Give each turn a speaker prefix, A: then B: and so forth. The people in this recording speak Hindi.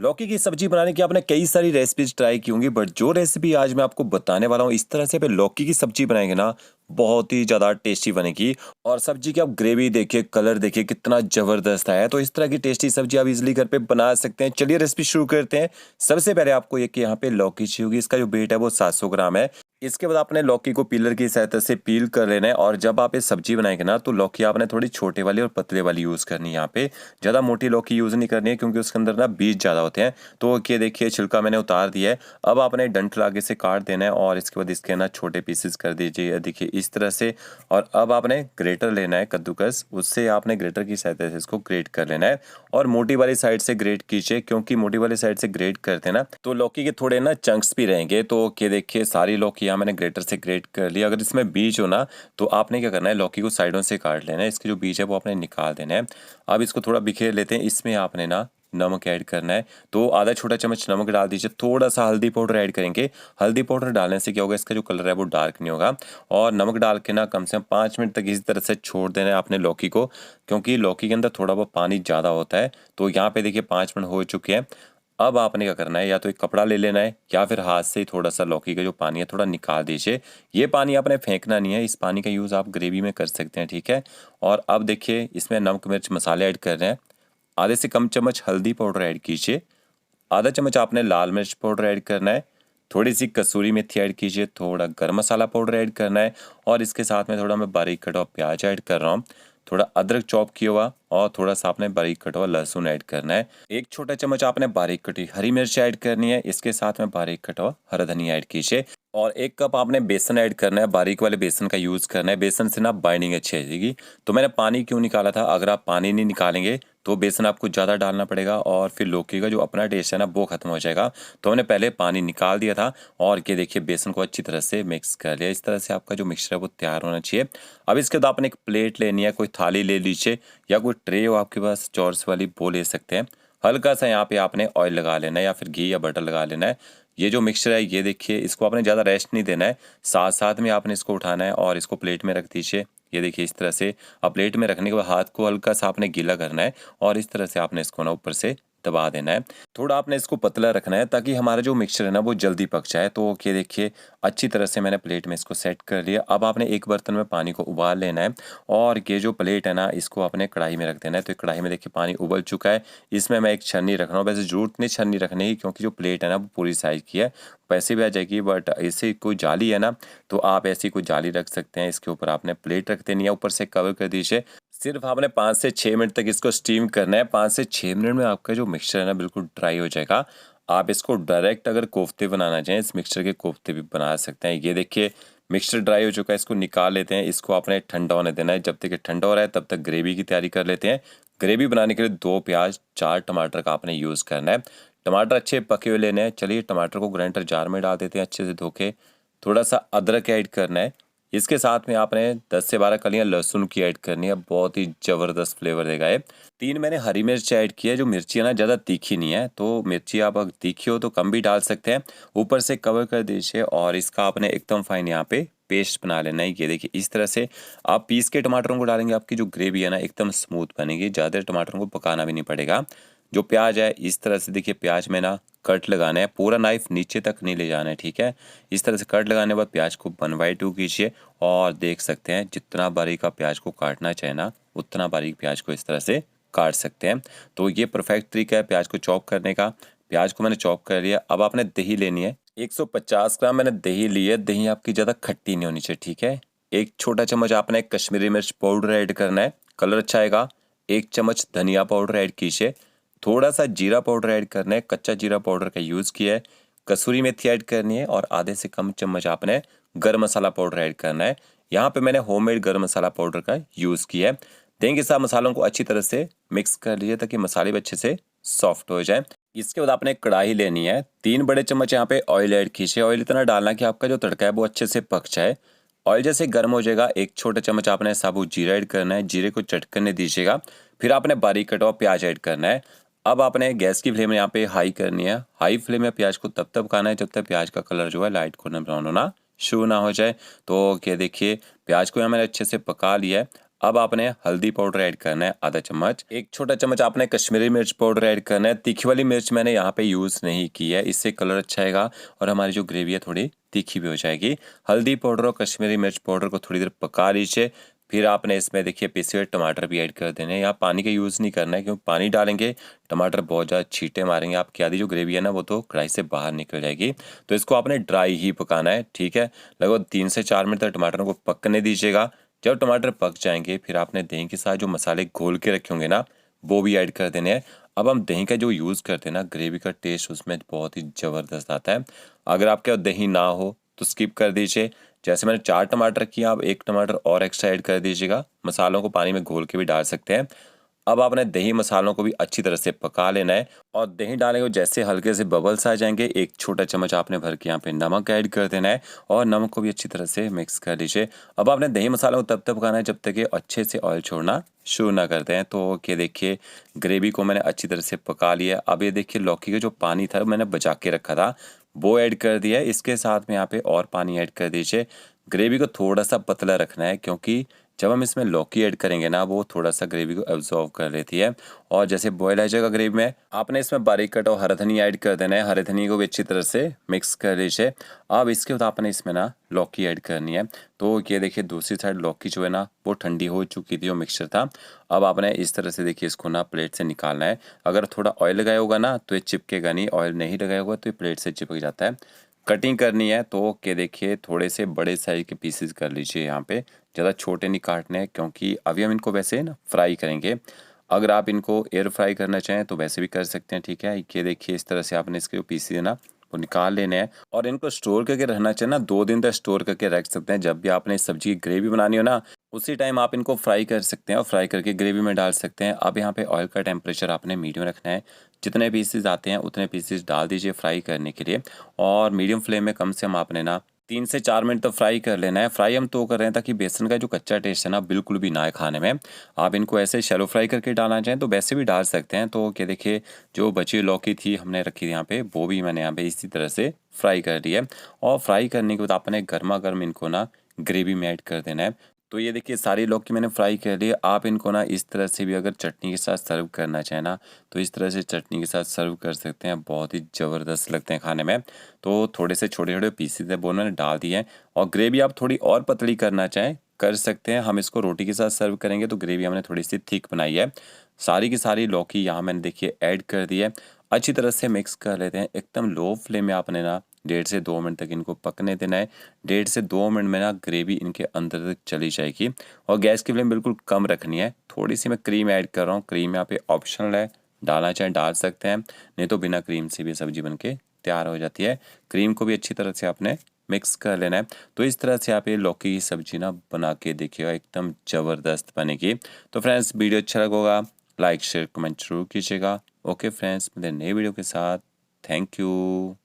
A: लौकी की सब्जी बनाने की आपने कई सारी रेसिपीज ट्राई की होंगी, बट जो रेसिपी आज मैं आपको बताने वाला हूँ, इस तरह से पे लौकी की सब्जी बनाएंगे ना, बहुत ही ज़्यादा टेस्टी बनेगी। और सब्जी की आप ग्रेवी देखिए, कलर देखिए कितना ज़बरदस्त है। तो इस तरह की टेस्टी सब्जी आप इजीली घर पे बना सकते हैं। चलिए रेसिपी शुरू करते हैं। सबसे पहले आपको ये कि यहाँ पे लौकी चाहिए होगी। इसका जो वेट है वो 700 ग्राम है। इसके बाद आपने लौकी को पीलर की सहायता से पील कर लेना है। और जब आप ये सब्जी बनाएंगे ना, तो लौकी आपने थोड़ी छोटे वाली और पतले वाली यूज़ करनी है। यहाँ पे ज़्यादा मोटी लौकी यूज़ नहीं करनी है, क्योंकि उसके अंदर ना बीज ज़्यादा होते हैं। तो ये देखिए छिलका मैंने उतार दिया है। अब आपने डंठल आगे से काट देना है और इसके बाद इसके ना छोटे पीसेस कर दीजिए, देखिए इस तरह से। और अब आपने ग्रेटर लेना है, कद्दूकस, उससे आपने ग्रेटर की सहायता से इसको ग्रेट कर लेना है। और मोटी वाली साइड से ग्रेट कीजिए, क्योंकि मोटी वाली साइड से ग्रेट करते हैं ना, तो लौकी के थोड़े ना चंक्स भी रहेंगे। तो ये देखिए सारी लौकी यहाँ मैंने ग्रेटर से ग्रेट कर लिया। अगर इसमें बीज हो ना, तो आपने क्या करना है, लौकी को साइडों से काट लेना है। इसके जो बीज है वो आपने निकाल देना है। अब इसको थोड़ा बिखेर लेते हैं। इसमें आपने ना नमक ऐड करना है। तो आधा छोटा चम्मच नमक डाल दीजिए। थोड़ा सा हल्दी पाउडर ऐड करेंगे। हल्दी पाउडर डालने से क्या होगा, इसका जो कलर है वो डार्क नहीं होगा। और नमक डाल के ना कम से कम 5 मिनट तक इसी तरह से छोड़ देना है आपने लौकी को, क्योंकि लौकी के अंदर थोड़ा बहुत पानी ज़्यादा होता है। तो यहाँ पे देखिए 5 मिनट हो चुके हैं। अब आपने क्या करना है, या तो एक कपड़ा ले लेना है, या फिर हाथ से ही थोड़ा सा लौकी का जो पानी है थोड़ा निकाल दीजिए। ये पानी आपने फेंकना नहीं है। इस पानी का यूज़ आप ग्रेवी में कर सकते हैं, ठीक है। और अब देखिए इसमें नमक मिर्च मसाले ऐड कर रहे हैं। आधे से कम चम्मच हल्दी पाउडर ऐड कीजिए। आधा चम्मच आपने लाल मिर्च पाउडर ऐड करना है। थोड़ी सी कसूरी मेथी ऐड कीजिए। थोड़ा गरम मसाला पाउडर ऐड करना है। और इसके साथ में थोड़ा मैं बारीक कटा हुआ प्याज ऐड कर रहा हूँ। थोड़ा अदरक चॉप किया हुआ और थोड़ा सा आपने बारीक कटा हुआ लहसुन ऐड करना है। एक छोटा चम्मच आपने बारीक कटी हरी मिर्च ऐड करनी है। इसके साथ में बारीक कटा हुआ हरा धनिया ऐड कीजिए। और एक कप आपने बेसन ऐड करना है। बारीक वाले बेसन का यूज़ करना है। बेसन से ना बाइंडिंग अच्छी आ जाएगी। तो मैंने पानी क्यों निकाला था, अगर आप पानी नहीं निकालेंगे तो बेसन आपको ज़्यादा डालना पड़ेगा और फिर लौकी का जो अपना टेस्ट है ना वो खत्म हो जाएगा। तो मैंने पहले पानी निकाल दिया था। और ये देखिए बेसन को अच्छी तरह से मिक्स कर लिया। इस तरह से आपका जो मिक्सचर है वो तैयार होना चाहिए। अब इसके बाद आपने एक प्लेट लेनी है, कोई थाली ले लीजिए, या कोई ट्रे हो आपके पास चॉर्स वाली वो ले सकते हैं। हल्का सा यहाँ पे आपने ऑयल लगा लेना है, या फिर घी या बटर लगा लेना है। ये जो मिक्सचर है ये देखिए, इसको आपने ज़्यादा रेस्ट नहीं देना है। साथ साथ में आपने इसको उठाना है और इसको प्लेट में रख दीजिए। ये देखिए इस तरह से। अब प्लेट में रखने के बाद हाथ को हल्का सा आपने गीला करना है और इस तरह से आपने इसको ना ऊपर से दबा देना है। थोड़ा आपने इसको पतला रखना है, ताकि हमारा जो मिक्सचर है ना वो जल्दी पक जाए। तो ये देखिए अच्छी तरह से मैंने प्लेट में इसको सेट कर लिया। अब आपने एक बर्तन में पानी को उबाल लेना है। और ये जो प्लेट है ना, इसको आपने कढ़ाई में रख देना है। तो कढ़ाई में देखिए पानी उबल चुका है। इसमें मैं एक छन्नी रख रहा हूँ। वैसे ज़रूरत नहीं छन्नी रखने की, क्योंकि जो प्लेट है ना वो पूरी साइज़ की है, वैसे भी आ जाएगी। बट ऐसे कोई जाली है ना, तो आप ऐसी कोई जाली रख सकते हैं। इसके ऊपर आपने प्लेट रख देनी है, ऊपर से कवर कर दीजिए। सिर्फ आपने 5 से 6 मिनट तक इसको स्टीम करना है। 5 से 6 मिनट में आपका जो मिक्सचर है ना बिल्कुल ड्राई हो जाएगा। आप इसको डायरेक्ट अगर कोफ्ते बनाना चाहें, इस मिक्सचर के कोफ्ते भी बना सकते हैं। ये देखिए मिक्सचर ड्राई हो चुका है, इसको निकाल लेते हैं। इसको आपने ठंडा होने देना है। जब तक ये ठंडा हो रहा है तब तक ग्रेवी की तैयारी कर लेते हैं। ग्रेवी बनाने के लिए 2 प्याज 4 टमाटर का आपने यूज़ करना है। टमाटर अच्छे पके हुए लेने हैं। चलिए टमाटर को ग्राइंडर जार में डाल देते हैं अच्छे से धो के। थोड़ा सा अदरक ऐड करना है। इसके साथ में आपने 10 से 12 कलियां लहसुन की ऐड करनी है। बहुत ही ज़बरदस्त फ्लेवर देगा ये। 3 मैंने हरी मिर्च ऐड की है। जो मिर्ची है ना ज़्यादा तीखी नहीं है, तो मिर्ची आप अगर तीखी हो तो कम भी डाल सकते हैं। ऊपर से कवर कर दीजिए और इसका आपने एकदम फाइन यहाँ पे पेस्ट बना लेना है। ये देखिए इस तरह से आप पीस के टमाटरों को डालेंगे, आपकी जो ग्रेवी है ना एकदम स्मूथ बनेगी। ज़्यादा टमाटरों को पकाना भी नहीं पड़ेगा। जो प्याज है इस तरह से देखिए, प्याज में ना कट लगाना है। पूरा नाइफ नीचे तक नहीं ले जाना है, ठीक है। इस तरह से कट लगाने के बाद प्याज को 1/2 कीजिए। और देख सकते हैं जितना बारीक आप प्याज को काटना चाहे ना, उतना बारीक प्याज को इस तरह से काट सकते हैं। तो ये परफेक्ट तरीका है प्याज को चॉप करने का। प्याज को मैंने चॉप कर लिया। अब आपने दही लेनी है। 150 ग्राम मैंने दही ली है। दही आपकी ज़्यादा खट्टी नहीं होनी चाहिए, ठीक है। एक छोटा चम्मच आपने कश्मीरी मिर्च पाउडर ऐड करना है, कलर अच्छा आएगा। 1 चम्मच धनिया पाउडर ऐड कीजिए। थोड़ा सा जीरा पाउडर ऐड करना है, कच्चा जीरा पाउडर का यूज़ किया है। कसूरी मेथी ऐड करनी है और आधे से कम चम्मच आपने गरम मसाला पाउडर ऐड करना है। यहाँ पे मैंने होममेड गरम मसाला पाउडर का यूज़ किया है। देंगे सब मसालों को अच्छी तरह से मिक्स कर लीजिए, ताकि मसाले भी अच्छे से सॉफ्ट हो जाए। इसके बाद आपने कढ़ाई लेनी है। 3 बड़े चम्मच यहाँ पे ऑयल ऐड कीजिए। ऑयल इतना डालना कि आपका जो तड़का है वो अच्छे से पक जाए। ऑयल जैसे गर्म हो जाएगा, 1 छोटा चम्मच आपने साबुत जीरा ऐड करना है। जीरे को चटकने दीजिएगा। फिर आपने बारीक कटा हुआ प्याज ऐड करना है। अब आपने गैस की फ्लेम यहाँ पे हाई करनी है। हाई फ्लेम में प्याज को तब तक पकाना है जब तक प्याज का कलर जो है लाइट गोल्डन ब्राउन होना शुरू ना हो जाए। तो क्या देखिए प्याज को यहाँ मैंने अच्छे से पका लिया है। अब आपने हल्दी पाउडर ऐड करना है आधा चम्मच, एक छोटा चम्मच आपने कश्मीरी मिर्च पाउडर ऐड करना है। तीखी वाली मिर्च मैंने यहाँ पे यूज़ नहीं की है, इससे कलर अच्छा आएगा और हमारी जो ग्रेवी है थोड़ी तीखी भी हो जाएगी। हल्दी पाउडर और कश्मीरी मिर्च पाउडर को थोड़ी देर पका लीजिए। फिर आपने इसमें देखिए पिसे हुए टमाटर भी ऐड कर देने हैं। यहाँ पानी का यूज़ नहीं करना है, क्योंकि पानी डालेंगे टमाटर बहुत ज़्यादा छींटे मारेंगे, आपकी आधी जो ग्रेवी है ना वो तो कढ़ाई से बाहर निकल जाएगी। तो इसको आपने ड्राई ही पकाना है, ठीक है। लगभग 3 से 4 मिनट तक टमाटरों को पकने दीजिएगा। जब टमाटर पक जाएंगे फिर आपने दही के साथ जो मसाले घोल के रखे होंगे ना वो भी ऐड कर देने हैं। अब हम दही का जो यूज़ करते हैं ना, ग्रेवी का टेस्ट उसमें बहुत ही ज़बरदस्त आता है। अगर आपके पास दही ना हो तो स्किप कर दीजिए। जैसे मैंने 4 टमाटर किया, आप 1 टमाटर और एक्स्ट्रा ऐड कर दीजिएगा। मसालों को पानी में घोल के भी डाल सकते हैं। अब आपने दही मसालों को भी अच्छी तरह से पका लेना है और दही डालने को जैसे हल्के से बबल्स आ जाएंगे, 1 छोटा चम्मच आपने भर के यहाँ पे नमक ऐड कर देना है और नमक को भी अच्छी तरह से मिक्स कर लीजिए। अब आपने दही मसालों को तब तक पकाना है जब तक ये अच्छे से ऑयल छोड़ना शुरू ना करते हैं। तो ये देखिए ग्रेवी को मैंने अच्छी तरह से पका लिया। अब ये देखिए लौकी का जो पानी था मैंने बचा के रखा था वो ऐड कर दिया है। इसके साथ में यहाँ पे और पानी ऐड कर दीजिए। ग्रेवी को थोड़ा सा पतला रखना है, क्योंकि जब हम इसमें लौकी ऐड करेंगे ना वो थोड़ा सा ग्रेवी को एब्जॉर्व कर लेती है। और जैसे बॉयल आ जाएगा ग्रेवी में, आपने इसमें बारीक कटा हुआ हरा धनिया ऐड कर देना है। हरे धनिया को भी अच्छी तरह से मिक्स कर लीजिए। अब इसके बाद आपने इसमें ना लौकी ऐड करनी है। तो ये देखिए दूसरी साइड लौकी जो है ना वो ठंडी हो चुकी थी, वो मिक्सचर था। अब आपने इस तरह से देखिए इसको ना प्लेट से निकालना है। अगर थोड़ा ऑयल लगाया होगा ना तो ये चिपकेगा नहीं, ऑयल नहीं लगाया होगा तो ये प्लेट से चिपक जाता है। कटिंग करनी है तो के देखिए थोड़े से बड़े साइज के पीसेस कर लीजिए यहाँ पे, ज़्यादा छोटे नहीं काटने हैं, क्योंकि अभी हम इनको वैसे ना फ्राई करेंगे। अगर आप इनको एयर फ्राई करना चाहें तो वैसे भी कर सकते हैं, ठीक है। ये देखिए इस तरह से आपने इसके जो पीसेस है ना वो निकाल लेने हैं और इनको स्टोर करके रहना चाहिए ना, 2 दिन तक स्टोर करके रख सकते हैं। जब भी आपने इस सब्जी की ग्रेवी बनानी हो ना उसी टाइम आप इनको फ्राई कर सकते हैं और फ्राई करके ग्रेवी में डाल सकते हैं। अब यहाँ पे ऑयल का टेम्परेचर आपने मीडियम रखना है। जितने पीसेस आते हैं उतने पीसेस डाल दीजिए फ्राई करने के लिए और मीडियम फ्लेम में कम से कम आपने ना 3 से 4 मिनट तक फ्राई कर लेना है। फ्राई हम तो कर रहे हैं ताकि बेसन का जो कच्चा टेस्ट है ना बिल्कुल भी ना आए खाने में। आप इनको ऐसे शैलो फ्राई करके डालना चाहें तो वैसे भी डाल सकते हैं। तो क्या देखिए जो बची हुई लौकी थी हमने रखी थी यहाँ पे, वो भी मैंने यहाँ पे इसी तरह से फ्राई कर दी है। और फ्राई करने के बाद आपने गर्मा गर्म इनको ना ग्रेवी में ऐड कर देना है। तो ये देखिए सारी लौकी मैंने फ्राई कर ली। आप इनको ना इस तरह से भी अगर चटनी के साथ सर्व करना चाहें ना तो इस तरह से चटनी के साथ सर्व कर सकते हैं, बहुत ही ज़बरदस्त लगते हैं खाने में। तो थोड़े से छोटे छोटे पीसेस है वो मैंने डाल दिए हैं और ग्रेवी आप थोड़ी और पतली करना चाहें कर सकते हैं। हम इसको रोटी के साथ सर्व करेंगे तो ग्रेवी हमने थोड़ी सी थिक बनाई है। सारी की सारी लौकी यहाँ मैंने देखिए ऐड कर दी है। अच्छी तरह से मिक्स कर लेते हैं। एकदम लो फ्लेम में आपने ना 1.5 से 2 मिनट तक इनको पकने देना है। 1.5 से 2 मिनट में ना ग्रेवी इनके अंदर तक चली जाएगी और गैस की फ्लेम बिल्कुल कम रखनी है। थोड़ी सी मैं क्रीम ऐड कर रहा हूँ। क्रीम यहाँ पे ऑप्शनल है, डालना चाहें डाल सकते हैं, नहीं तो बिना क्रीम से भी सब्जी बन के तैयार हो जाती है। क्रीम को भी अच्छी तरह से आपने मिक्स कर लेना है। तो इस तरह से आप ये लौकी की सब्जी ना बना के देखिएगा, एकदम ज़बरदस्त बनेगी। तो फ्रेंड्स वीडियो अच्छा लगा होगा लाइक शेयर कमेंट जरूर कीजिएगा। ओके फ्रेंड्स, मेरे नए वीडियो के साथ थैंक यू।